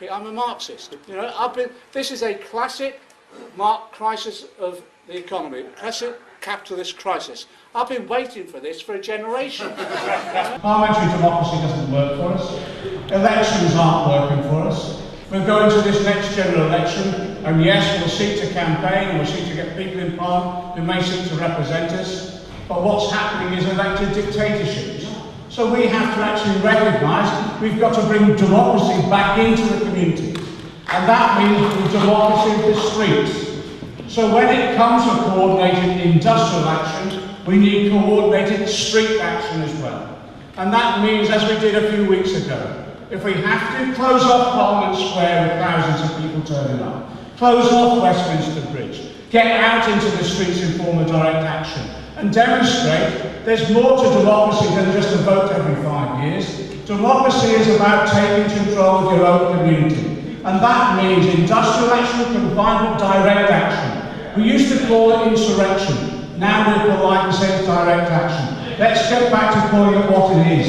I'm a Marxist. You know, this is a classic crisis of the economy, classic capitalist crisis. I've been waiting for this for a generation. Parliamentary democracy doesn't work for us. Elections aren't working for us. We're going to this next general election, and yes, we'll seek to campaign and we'll seek to get people in Parliament who may seek to represent us, but what's happening is elected dictatorships. So we have to actually recognise we've got to bring democracy back into the community, and that means democracy of the streets. So when it comes to coordinated industrial action, we need coordinated street action as well. And that means, as we did a few weeks ago, if we have to, close off Parliament Square with thousands of people turning up, close off Westminster Bridge, get out into the streets in form of direct action, and demonstrate there's more to democracy than just a vote every 5 years. Democracy is about taking control of your own community. And that means industrial action combined with direct action. We used to call it insurrection. Now we're polite and say it's direct action. Let's get back to calling it what it is.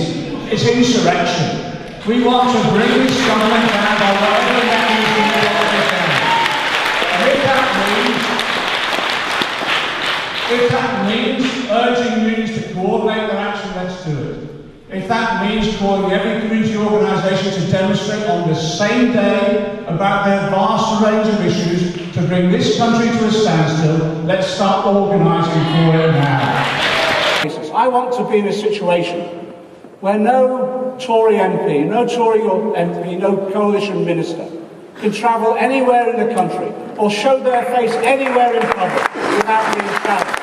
It's insurrection. We want to bring this government down by whatever mechanism we want to down. And if that means urging unions to coordinate their action, let's do it. If that means calling every community organisation to demonstrate on the same day about their vast range of issues to bring this country to a standstill, let's start organising for it now. I want to be in a situation where no Tory MP, no Tory MP, no coalition minister can travel anywhere in the country or show their face anywhere in public without being challenged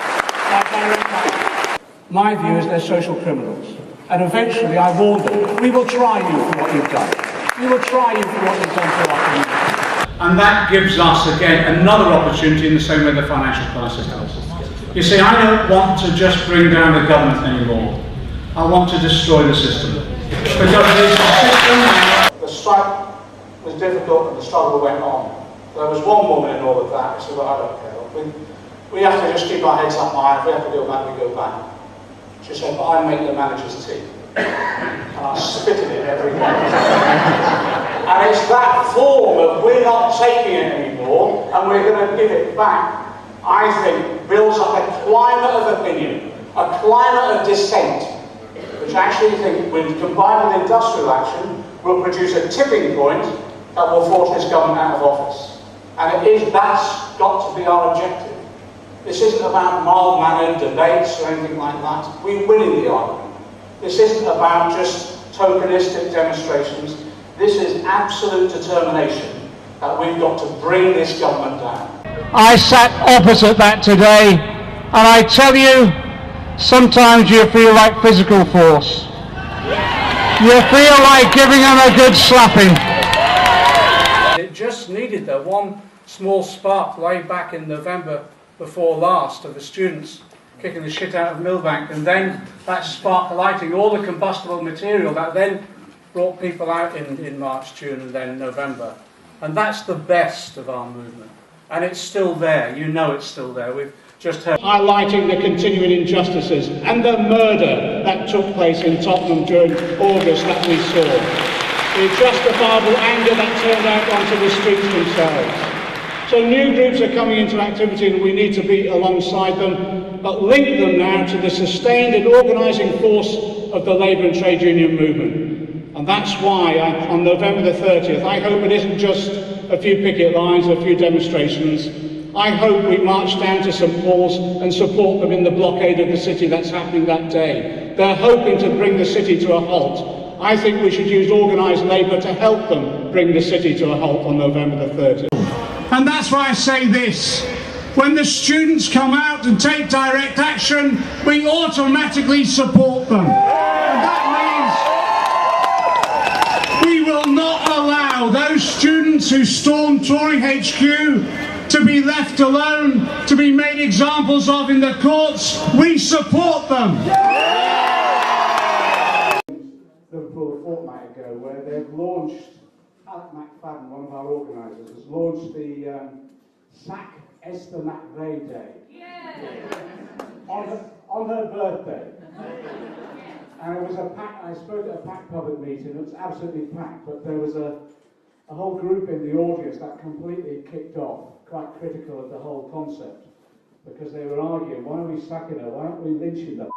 by direct action. My view is they're social criminals. And eventually, I warned them, we will try you for what you've done. We will try you for what you've done to our community. And that gives us, again, another opportunity in the same way the financial crisis does. You see, I don't want to just bring down the government anymore. I want to destroy the system. Because it's a system. The strike was difficult and the struggle went on. There was one woman in all of that who said, well, I don't care. We have to just keep our heads up high. If we have to go back, we go back. She said, but I make the manager's tea. And I spit in it every day. And it's that form of we're not taking it anymore and we're going to give it back, I think, builds up a climate of opinion, a climate of dissent, which I actually think, when combined with industrial action, will produce a tipping point that will force this government out of office. And that's got to be our objective. This isn't about mild-mannered debates or anything like that. We win in the argument. This isn't about just tokenistic demonstrations. This is absolute determination that we've got to bring this government down. I sat opposite that today, and I tell you, sometimes you feel like physical force. You feel like giving them a good slapping. It just needed the one small spark way back in November before last of the students kicking the shit out of Millbank, and then that spark lighting all the combustible material that then brought people out in March, June and then November. And that's the best of our movement. And it's still there. You know it's still there. We've just heard highlighting the continuing injustices and the murder that took place in Tottenham during August that we saw. The justifiable anger that turned out onto the streets themselves. So new groups are coming into activity and we need to be alongside them, but link them now to the sustained and organising force of the labour and trade union movement. And that's why on November the 30th, I hope it isn't just a few picket lines, a few demonstrations. I hope we march down to St Paul's and support them in the blockade of the city that's happening that day. They're hoping to bring the city to a halt. I think we should use organised labour to help them bring the city to a halt on November the 30th. And that's why I say this. When the students come out and take direct action, we automatically support them. And that means we will not allow those students who stormed Tory HQ to be left alone, to be made examples of in the courts. We support them. Liverpool a fortnight ago, where they've launched, Alec McFadden, one of our organisers, has launched the Sack Esther McVeigh Day. Yeah. On her birthday. And it was a packed, I spoke at a packed public meeting, it was absolutely packed, but there was a a whole group in the audience that completely kicked off, quite critical of the whole concept, because they were arguing, why are we sacking her, why aren't we lynching the